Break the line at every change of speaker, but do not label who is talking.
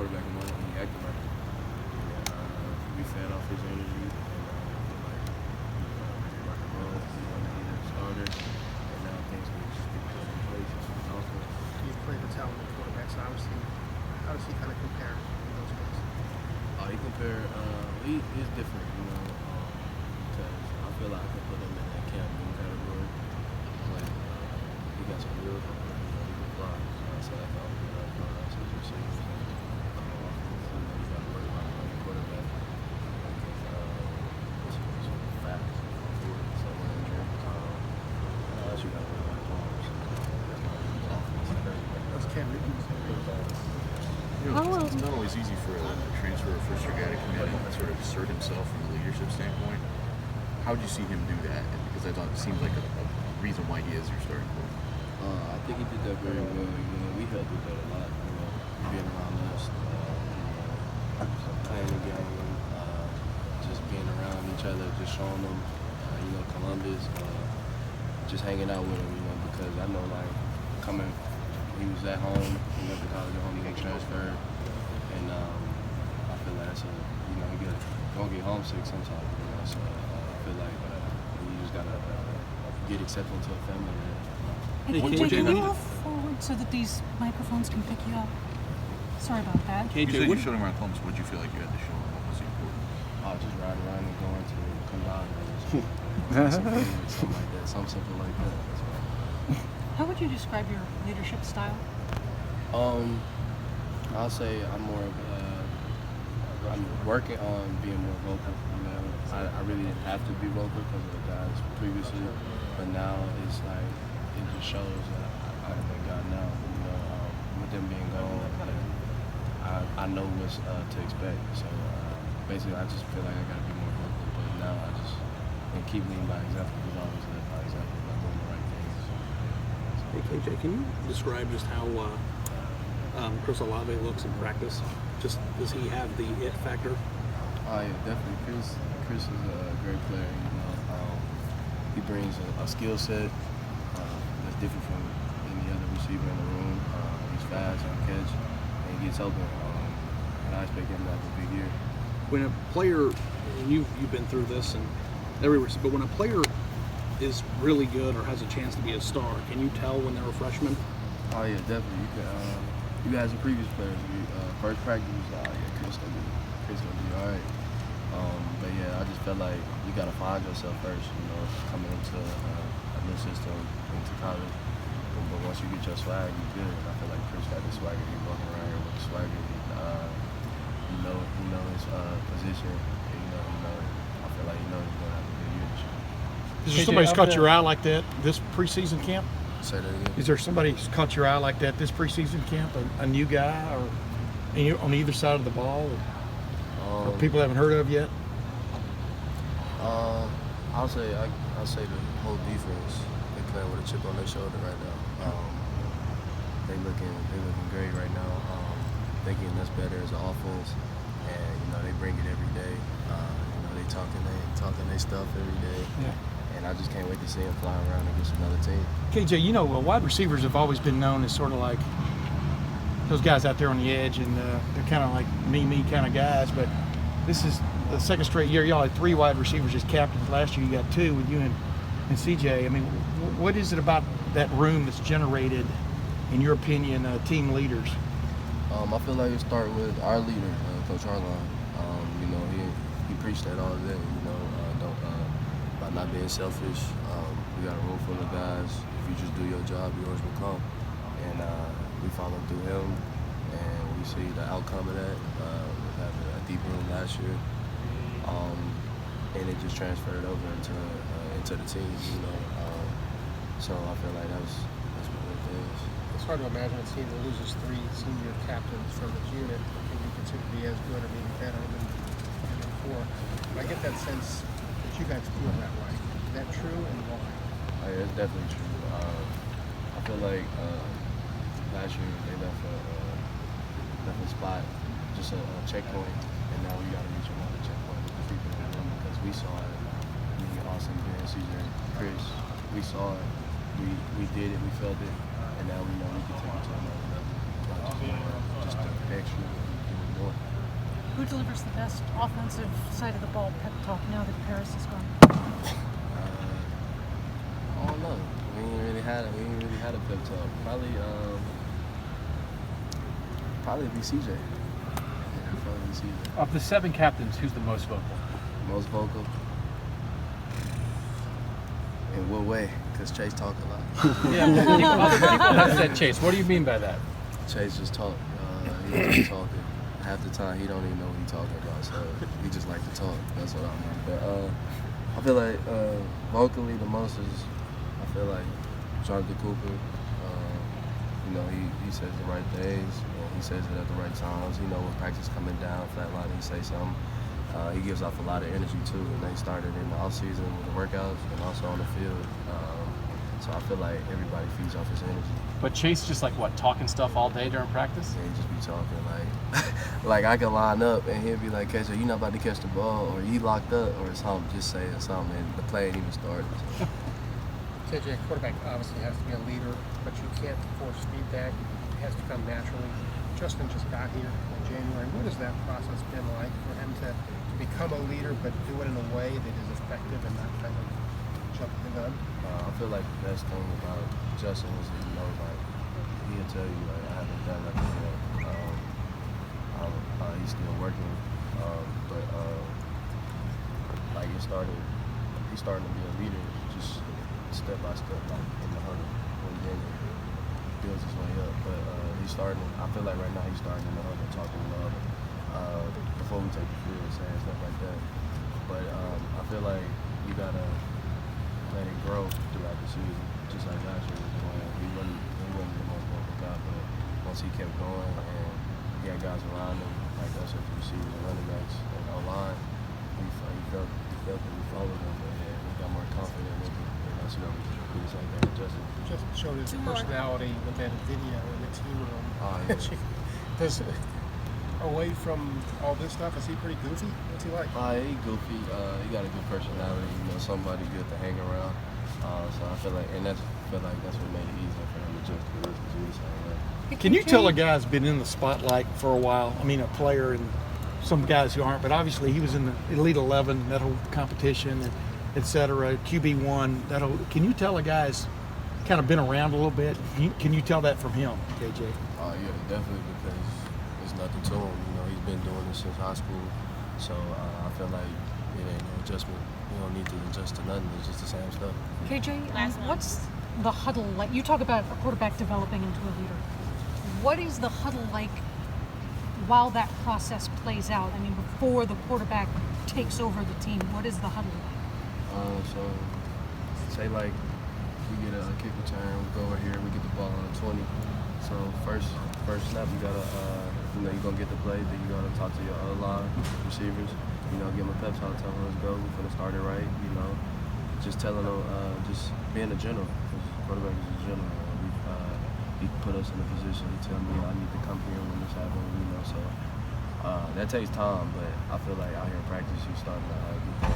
quarterback and he acted right. And we fed off his energy, and I feel like he rock and roll. He wanted to be a starter, and now things will just be put in place. Also,
You've played with talented quarterbacks, obviously. How does he kind of compare in those games?
he he's different, because I feel like I can put him in that Cam Newton category. Like, he got some real, he can fly. So I said I thought we got some receivers. And, you got to worry about the quarterback. Because he's fast, someone in there. Unless you got to worry about the arms.
That's Cam Newton.
It's not always easy for a transfer or first-year guy to come in and sort of assert himself from a leadership standpoint. How did you see him do that? Because I thought it seems like a reason why he is your starting quarterback.
I think he did that very well. We helped with that a lot. Being around us, playing the game, just being around each other, just showing them, Columbus, just hanging out with him, because I know, like, coming, he was at home, he went to college at home, he got transferred, and I feel like that's he gonna get homesick sometimes, so I feel like you just gotta get accepted into a family.
Hey, KJ, can you move forward so that these microphones can pick you up? Sorry about that.
You said you showed him around Columbus. What did you feel like you had to show him? What was important?
Just riding around and going to Kandahar or something like that, something simple like that.
How would you describe your leadership style?
I'll say I'm working on being more vocal. I really didn't have to be vocal because of the guys previously, but now it's like it just shows that I thank God now. With them being gone, I know what's to expect. So basically, I just feel like I gotta be more vocal. But now I just keep leading by example, because I always led by example, by doing the right things.
Hey KJ, can you describe just how Chris Olave looks in practice? Just does he have the it factor?
Oh yeah, definitely. Chris is a great player. He brings a skill set that's different from any other receiver in the room. He's fast on catch, and he gets open. And I expect him to have a big year.
When a player, and you've been through this and everywhere, but when a player is really good or has a chance to be a star, can you tell when they're a freshman?
Oh yeah, definitely. You guys are previous players. First practice, Chris gonna be all right. But yeah, I just felt like you gotta find yourself first. Coming into a new system, into college. But once you get your swag, you're good. And I feel like Chris got the swagger. He's walking around here with the swagger. He know his position. I feel like he's gonna have a good year this year.
Is there somebody who's caught your eye like that this preseason camp?
Say that again.
Is there somebody who's caught your eye like that this preseason camp? A new guy, or on either side of the ball, or people haven't heard of yet?
I'll say the whole defense. They playing with a chip on their shoulder right now. They looking great right now. They getting us better as an offense, and they bring it every day. They talking their stuff every day.
Yeah.
And I just can't wait to see them fly around against another team.
KJ, wide receivers have always been known as sort of like those guys out there on the edge, and they're kind of like me kind of guys. But this is the second straight year. Y'all had 3 wide receivers as captains. Last year you got 2 with you and CJ. I mean, what is it about that room that's generated, in your opinion, team leaders?
I feel like it started with our leader, Coach Harline. He preached that all day. By not being selfish. We got a room full of guys. If you just do your job, yours will come. And we follow through him, and we see the outcome of that. We had a deep room last year, and it just transferred over into the team. So I feel like that's what it is.
It's hard to imagine a team that loses 3 senior captains from its unit can be considered to be as good or maybe better than 4. But I get that sense that you guys feel that way. Is that true, and why?
Yeah, it's definitely true. I feel like last year they left a spot, just a checkpoint, and now we got to reach another checkpoint with the people in the room, because we saw it. Austin, Ben, CJ, Chris, we saw it. We did it. We felt it, and now we know we can take it to another level. Not just the extra. going.
Who delivers the best offensive side of the ball pep talk now that Paris is gone?
I don't know. We ain't really had a pep talk. Probably be CJ. Yeah, probably be CJ.
Of the 7 captains, who's the most vocal?
Most vocal. In what way? Because Chase talk a lot.
Yeah, people have said Chase. What do you mean by that?
Chase just talk. He just talking. Half the time he don't even know what he talking about, so he just like to talk. That's what I mean. But I feel like vocally the most is I feel like Jonathan Cooper. He says the right things. He says it at the right times. He know when practice coming down, flatline, he say something. He gives off a lot of energy too, and they started in the off season with the workouts and also on the field. So I feel like everybody feeds off his energy.
But Chase just like what, talking stuff all day during practice?
Yeah, he just be talking like I can line up and he'll be like, KJ, you not about to catch the ball, or you locked up, or something, just saying something, and the play ain't even started. So.
KJ, a quarterback obviously has to be a leader, but you can't force feedback. It has to come naturally. Justin just got here in January. What has that process been like for him to become a leader, but do it in a way that is effective and not kind of jumping the gun?
I feel like the best thing about Justin is that he'll tell you like I haven't done nothing yet. He's still working, but like he's starting to be a leader just step by step, like in the huddle when he builds his way up. But I feel like right now he's starting in the huddle, talking in the huddle before we take the field, saying stuff like that. But I feel like you gotta let it grow throughout the season, just like last year was doing. He wasn't the most vocal guy, but once he kept going and he had guys around him, like us as receivers and running backs and O-line, he felt that we followed him, and he got more confident with it. And that's what we do the same thing with Justin.
Just showed his personality with that video in the team room.
Oh, yeah.
Away from all this stuff, is he pretty goofy? What's he like?
He goofy. He got a good personality. Somebody good to hang around. So I feel like that's what made it easier for him to just do this because he was saying that.
Can you tell a guy's been in the spotlight for a while? I mean, a player and some guys who aren't, but obviously he was in the Elite 11, that whole competition, and et cetera, QB1. Can you tell a guy's kind of been around a little bit? Can you tell that from him, KJ?
Yeah, definitely, because there's nothing to him. He's been doing this since high school, so I feel like it ain't no adjustment. You don't need to adjust to nothing. It's just the same stuff.
KJ, what's the huddle like? You talk about a quarterback developing into a leader. What is the huddle like while that process plays out? I mean, before the quarterback takes over the team, what is the huddle like?
So, say like we get a kick return, we go over here, we get the ball on the 20. So first snap, you gotta, you're gonna get the play, then you gotta talk to your other line receivers. Give them a pep talk, tell them let's go, we're gonna start it right. Just telling them, just being a general. Quarterback is a general. He put us in a position. He tell me I need to come here when this happens. So that takes time, but I feel like out here in practice, you starting to get that.